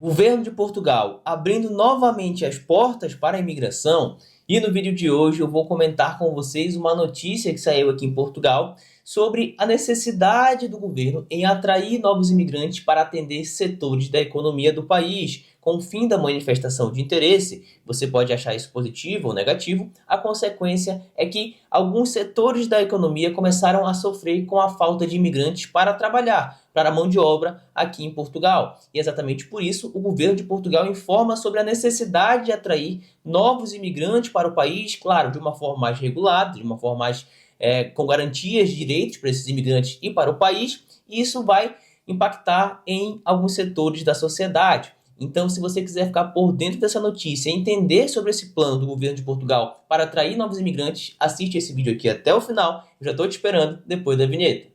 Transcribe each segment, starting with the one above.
Governo de Portugal abrindo novamente as portas para a imigração, e no vídeo de hoje eu vou comentar com vocês uma notícia que saiu aqui em Portugal sobre a necessidade do governo em atrair novos imigrantes para atender setores da economia do país. Com o fim da manifestação de interesse, você pode achar isso positivo ou negativo, a consequência é que alguns setores da economia começaram a sofrer com a falta de imigrantes para trabalhar, para a mão de obra aqui em Portugal. E exatamente por isso, o governo de Portugal informa sobre a necessidade de atrair novos imigrantes para o país, claro, de uma forma mais regulada, de uma forma mais com garantias de direitos para esses imigrantes e para o país, e isso vai impactar em alguns setores da sociedade. Então, se você quiser ficar por dentro dessa notícia e entender sobre esse plano do governo de Portugal para atrair novos imigrantes, assiste esse vídeo aqui até o final. Eu já estou te esperando depois da vinheta.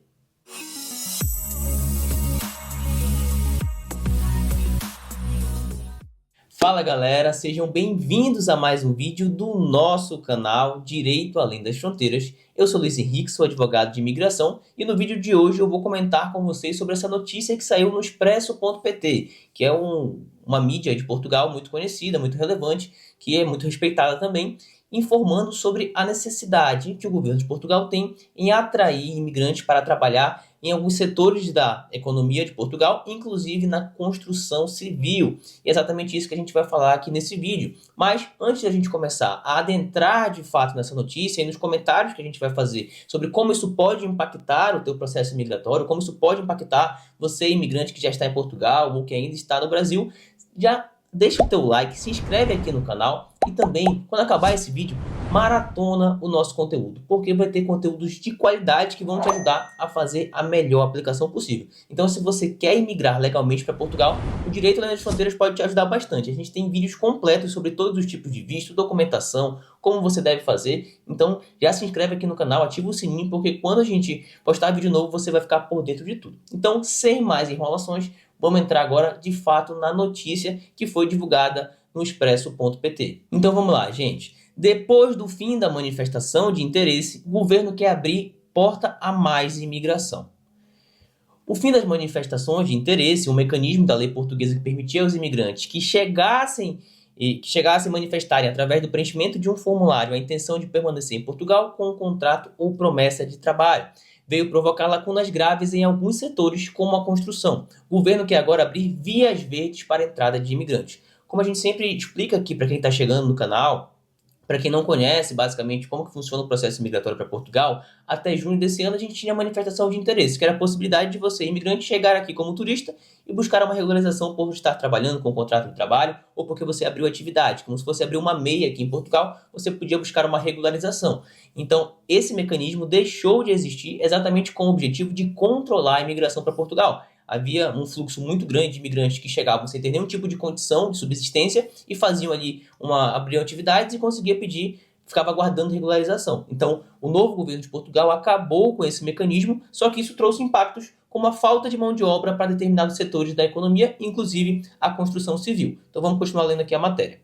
Fala galera, sejam bem-vindos a mais um vídeo do nosso canal Direito Além das Fronteiras. Eu sou Luiz Henrique, sou advogado de imigração e no vídeo de hoje eu vou comentar com vocês sobre essa notícia que saiu no Expresso.pt, que é uma mídia de Portugal muito conhecida, muito relevante, que é muito respeitada também, informando sobre a necessidade que o governo de Portugal tem em atrair imigrantes para trabalhar em alguns setores da economia de Portugal, inclusive na construção civil. E é exatamente isso que a gente vai falar aqui nesse vídeo. Mas antes da gente começar a adentrar de fato nessa notícia e nos comentários que a gente vai fazer sobre como isso pode impactar o teu processo migratório, como isso pode impactar você, imigrante que já está em Portugal ou que ainda está no Brasil, já deixa o teu like, se inscreve aqui no canal e também, quando acabar esse vídeo, maratona o nosso conteúdo, porque vai ter conteúdos de qualidade que vão te ajudar a fazer a melhor aplicação possível. Então, se você quer imigrar legalmente para Portugal, o Direito Além das Fronteiras pode te ajudar bastante. A gente tem vídeos completos sobre todos os tipos de visto, documentação, como você deve fazer. Então, já se inscreve aqui no canal, ativa o sininho, porque quando a gente postar vídeo novo, você vai ficar por dentro de tudo. Então, sem mais enrolações, vamos entrar agora, de fato, na notícia que foi divulgada no Expresso.pt. Então vamos lá, gente. Depois do fim da manifestação de interesse, o governo quer abrir porta a mais imigração. O fim das manifestações de interesse, um mecanismo da lei portuguesa que permitia aos imigrantes que chegassem a manifestarem através do preenchimento de um formulário a intenção de permanecer em Portugal com um contrato ou promessa de trabalho, veio provocar lacunas graves em alguns setores, como a construção. O governo quer agora abrir vias verdes para a entrada de imigrantes. Como a gente sempre explica aqui para quem está chegando no canal, para quem não conhece basicamente como que funciona o processo migratório para Portugal, até junho desse ano a gente tinha manifestação de interesse, que era a possibilidade de você, imigrante, chegar aqui como turista e buscar uma regularização por estar trabalhando com um contrato de trabalho ou porque você abriu atividade, como se fosse abrir uma MEI aqui em Portugal, você podia buscar uma regularização. Então, esse mecanismo deixou de existir exatamente com o objetivo de controlar a imigração para Portugal. Havia um fluxo muito grande de imigrantes que chegavam sem ter nenhum tipo de condição de subsistência e faziam ali abriam atividades e conseguia pedir, ficava aguardando regularização. Então, o novo governo de Portugal acabou com esse mecanismo, só que isso trouxe impactos como a falta de mão de obra para determinados setores da economia, inclusive a construção civil. Então, vamos continuar lendo aqui a matéria.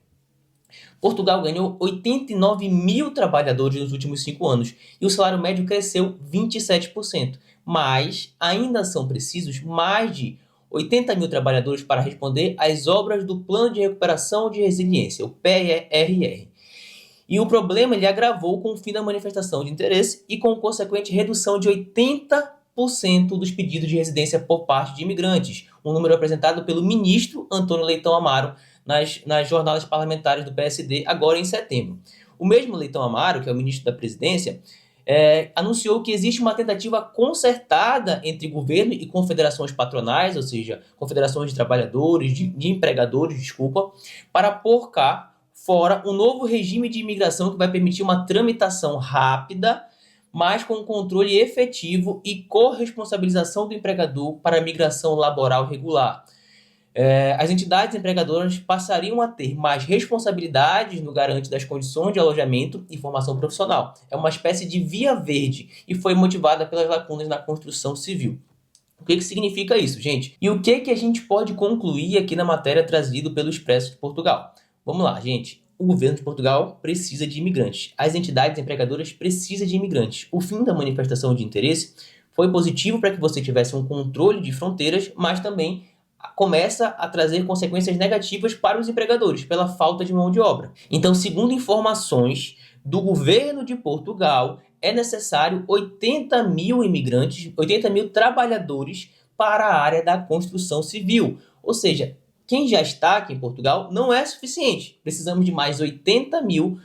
Portugal ganhou 89 mil trabalhadores nos últimos 5 anos e o salário médio cresceu 27%. Mas ainda são precisos mais de 80 mil trabalhadores para responder às obras do Plano de Recuperação de Resiliência, o PRR. E o problema ele agravou com o fim da manifestação de interesse e com consequente redução de 80% dos pedidos de residência por parte de imigrantes, um número apresentado pelo ministro António Leitão Amaro nas jornadas parlamentares do PSD, agora em setembro. O mesmo Leitão Amaro, que é o ministro da Presidência, anunciou que existe uma tentativa concertada entre governo e confederações patronais, ou seja, confederações de trabalhadores, de empregadores, desculpa, para pôr cá fora um novo regime de imigração que vai permitir uma tramitação rápida, mas com controle efetivo e corresponsabilização do empregador para a migração laboral regular. As entidades empregadoras passariam a ter mais responsabilidades no garante das condições de alojamento e formação profissional. É uma espécie de via verde e foi motivada pelas lacunas na construção civil. O que significa isso, gente? E o que a gente pode concluir aqui na matéria trazida pelo Expresso de Portugal? Vamos lá, gente. O governo de Portugal precisa de imigrantes. As entidades empregadoras precisam de imigrantes. O fim da manifestação de interesse foi positivo para que você tivesse um controle de fronteiras, mas também começa a trazer consequências negativas para os empregadores, pela falta de mão de obra. Então, segundo informações do governo de Portugal, é necessário 80 mil imigrantes, 80 mil trabalhadores para a área da construção civil. Ou seja, quem já está aqui em Portugal não é suficiente. Precisamos de mais 80 mil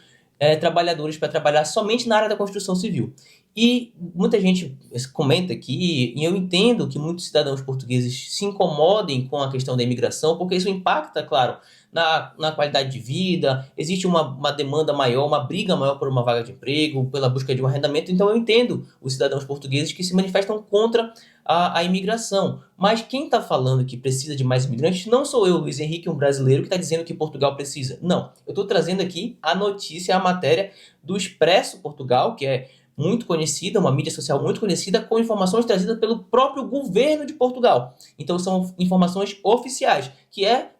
trabalhadores para trabalhar somente na área da construção civil. E muita gente comenta aqui, e eu entendo que muitos cidadãos portugueses se incomodem com a questão da imigração, porque isso impacta, claro, na qualidade de vida, existe uma demanda maior, uma briga maior por uma vaga de emprego, pela busca de um arrendamento. Então eu entendo os cidadãos portugueses que se manifestam contra a imigração. Mas quem está falando que precisa de mais imigrantes não sou eu, Luiz Henrique, um brasileiro, que está dizendo que Portugal precisa. Não, eu estou trazendo aqui a notícia, a matéria do Expresso Portugal, que é muito conhecida, uma mídia social muito conhecida, com informações trazidas pelo próprio governo de Portugal. Então são informações oficiais,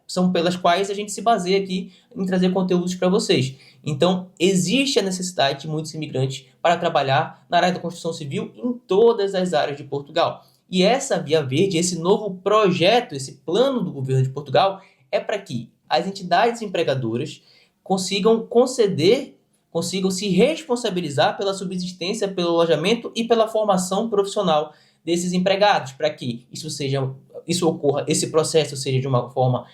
são pelas quais a gente se baseia aqui em trazer conteúdos para vocês. Então existe a necessidade de muitos imigrantes para trabalhar na área da construção civil em todas as áreas de Portugal. E essa Via Verde, esse novo projeto, esse plano do governo de Portugal, é para que as entidades empregadoras consigam se responsabilizar pela subsistência, pelo alojamento e pela formação profissional desses empregados, para que esse processo seja de uma forma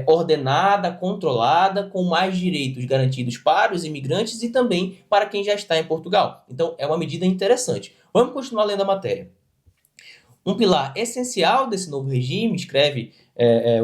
ordenada, controlada, com mais direitos garantidos para os imigrantes e também para quem já está em Portugal. Então, é uma medida interessante. Vamos continuar lendo a matéria. Um pilar essencial desse novo regime, escreve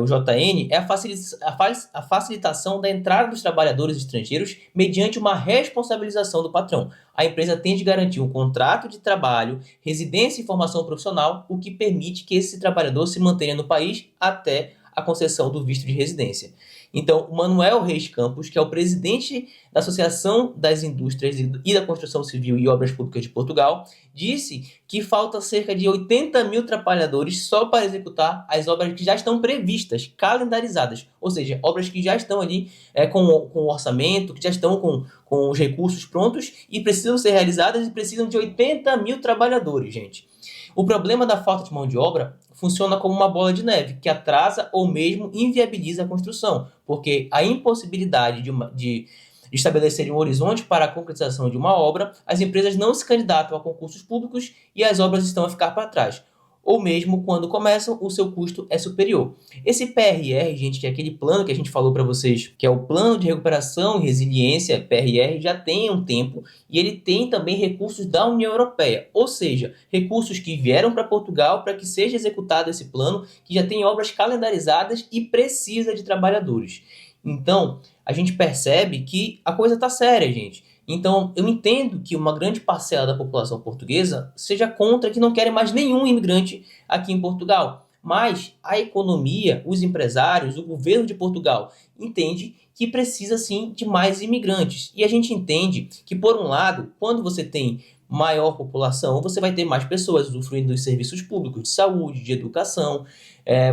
o JN, é a facilitação da entrada dos trabalhadores estrangeiros mediante uma responsabilização do patrão. A empresa tem de garantir um contrato de trabalho, residência e formação profissional, o que permite que esse trabalhador se mantenha no país até a concessão do visto de residência. Então, o Manuel Reis Campos, que é o presidente da Associação das Indústrias e da Construção Civil e Obras Públicas de Portugal, disse que falta cerca de 80 mil trabalhadores só para executar as obras que já estão previstas, calendarizadas, ou seja, obras que já estão ali com o orçamento, que já estão com os recursos prontos e precisam ser realizadas e precisam de 80 mil trabalhadores, gente. O problema da falta de mão de obra funciona como uma bola de neve, que atrasa ou mesmo inviabiliza a construção, porque a impossibilidade de estabelecer um horizonte para a concretização de uma obra, as empresas não se candidatam a concursos públicos e as obras estão a ficar para trás. Ou mesmo quando começam, o seu custo é superior. Esse PRR, gente, que é aquele plano que a gente falou para vocês, que é o Plano de Recuperação e Resiliência, PRR, já tem um tempo e ele tem também recursos da União Europeia, ou seja, recursos que vieram para Portugal para que seja executado esse plano, que já tem obras calendarizadas e precisa de trabalhadores. Então, a gente percebe que a coisa está séria, gente. Então, eu entendo que uma grande parcela da população portuguesa seja contra, que não querem mais nenhum imigrante aqui em Portugal. Mas a economia, os empresários, o governo de Portugal entende que precisa sim de mais imigrantes. E a gente entende que, por um lado, quando você tem maior população, você vai ter mais pessoas usufruindo dos serviços públicos de saúde, de educação,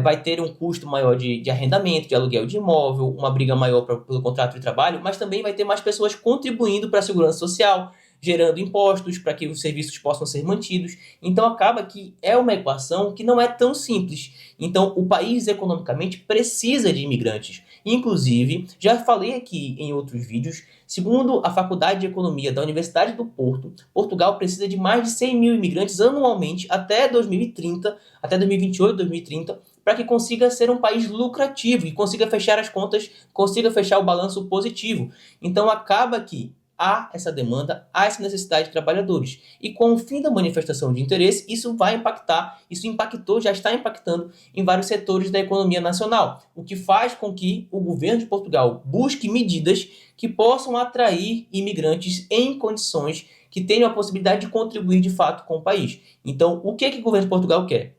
vai ter um custo maior de arrendamento, de aluguel de imóvel, uma briga maior pelo contrato de trabalho, mas também vai ter mais pessoas contribuindo para a segurança social, gerando impostos para que os serviços possam ser mantidos. Então acaba que é uma equação que não é tão simples. Então o país economicamente precisa de imigrantes. Inclusive, já falei aqui em outros vídeos, segundo a Faculdade de Economia da Universidade do Porto, Portugal precisa de mais de 100 mil imigrantes anualmente até 2030, até 2028, 2030, para que consiga ser um país lucrativo e consiga fechar as contas, consiga fechar o balanço positivo. Então acaba que há essa demanda, há essa necessidade de trabalhadores. E com o fim da manifestação de interesse, isso vai impactar, isso impactou, já está impactando em vários setores da economia nacional, o que faz com que o governo de Portugal busque medidas que possam atrair imigrantes em condições que tenham a possibilidade de contribuir de fato com o país. Então, o que o governo de Portugal quer?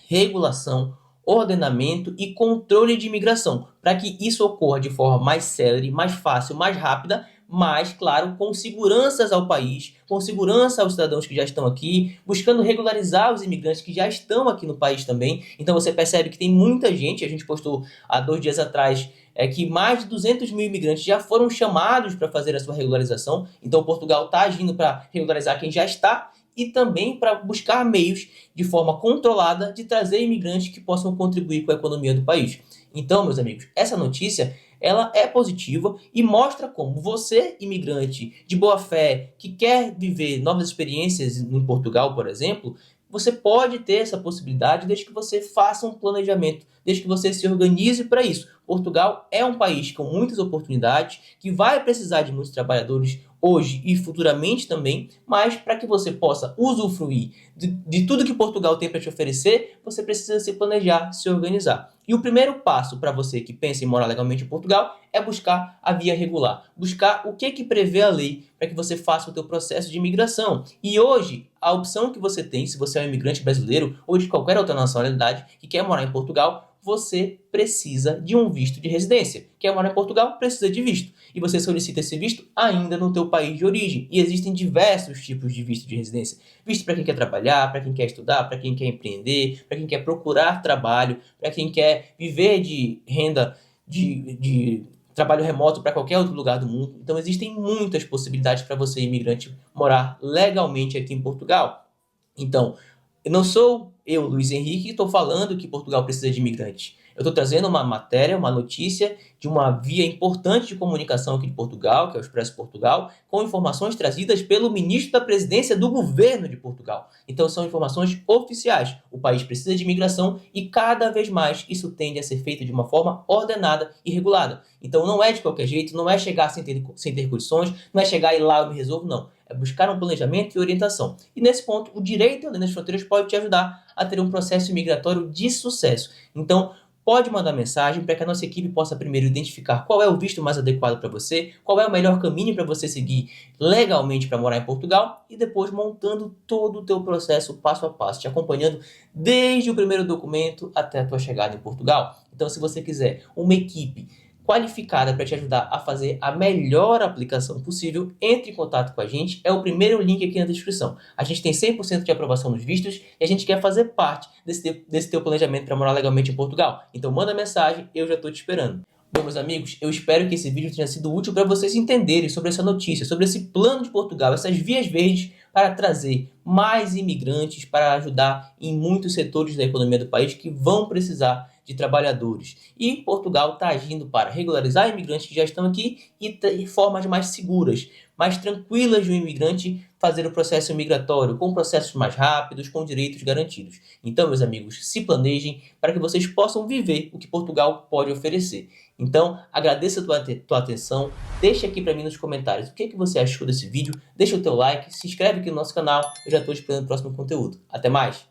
Regulação, ordenamento e controle de imigração, para que isso ocorra de forma mais célere, mais fácil, mais rápida, mas, claro, com seguranças ao país, com segurança aos cidadãos que já estão aqui, buscando regularizar os imigrantes que já estão aqui no país também. Então você percebe que tem muita gente, a gente postou há 2 dias atrás, que mais de 200 mil imigrantes já foram chamados para fazer a sua regularização. Então Portugal está agindo para regularizar quem já está. e também para buscar meios de forma controlada de trazer imigrantes que possam contribuir com a economia do país. Então, meus amigos, essa notícia ela é positiva e mostra como você, imigrante de boa fé, que quer viver novas experiências em Portugal, por exemplo, você pode ter essa possibilidade desde que você faça um planejamento, desde que você se organize para isso. Portugal é um país com muitas oportunidades, que vai precisar de muitos trabalhadores hoje e futuramente também, mas para que você possa usufruir de tudo que Portugal tem para te oferecer, você precisa se planejar, se organizar. E o primeiro passo para você que pensa em morar legalmente em Portugal é buscar a via regular, buscar o que prevê a lei para que você faça o teu processo de imigração. E hoje, a opção que você tem, se você é um imigrante brasileiro ou de qualquer outra nacionalidade que quer morar em Portugal, você precisa de um visto de residência. Quer morar em Portugal, precisa de visto. E você solicita esse visto ainda no teu país de origem. E existem diversos tipos de visto de residência. Visto para quem quer trabalhar, para quem quer estudar, para quem quer empreender, para quem quer procurar trabalho, para quem quer viver de renda de trabalho remoto para qualquer outro lugar do mundo. Então existem muitas possibilidades para você, imigrante, morar legalmente aqui em Portugal. Então, não sou eu, Luiz Henrique, que estou falando que Portugal precisa de imigrantes. Eu estou trazendo uma matéria, uma notícia de uma via importante de comunicação aqui de Portugal, que é o Expresso Portugal, com informações trazidas pelo ministro da Presidência do governo de Portugal. Então são informações oficiais. O país precisa de imigração e cada vez mais isso tende a ser feito de uma forma ordenada e regulada. Então não é de qualquer jeito, não é chegar sem ter condições, não é chegar e lá eu me resolvo, não. É buscar um planejamento e orientação. E nesse ponto, o Direito Além das Fronteiras pode te ajudar a ter um processo migratório de sucesso. Então, pode mandar mensagem para que a nossa equipe possa primeiro identificar qual é o visto mais adequado para você, qual é o melhor caminho para você seguir legalmente para morar em Portugal e depois montando todo o teu processo passo a passo, te acompanhando desde o primeiro documento até a tua chegada em Portugal. Então, se você quiser uma equipe qualificada para te ajudar a fazer a melhor aplicação possível, entre em contato com a gente, é o primeiro link aqui na descrição. A gente tem 100% de aprovação nos vistos e a gente quer fazer parte desse teu planejamento para morar legalmente em Portugal. Então manda mensagem, eu já estou te esperando. Bom, meus amigos, eu espero que esse vídeo tenha sido útil para vocês entenderem sobre essa notícia, sobre esse plano de Portugal, essas vias verdes para trazer mais imigrantes, para ajudar em muitos setores da economia do país que vão precisar de trabalhadores. E Portugal está agindo para regularizar imigrantes que já estão aqui e de formas mais seguras, mais tranquilas de um imigrante fazer o processo migratório, com processos mais rápidos, com direitos garantidos. Então, meus amigos, se planejem para que vocês possam viver o que Portugal pode oferecer. Então, agradeço a tua atenção, deixa aqui para mim nos comentários o que você achou desse vídeo, deixa o teu like, se inscreve aqui no nosso canal, eu já estou esperando o próximo conteúdo. Até mais!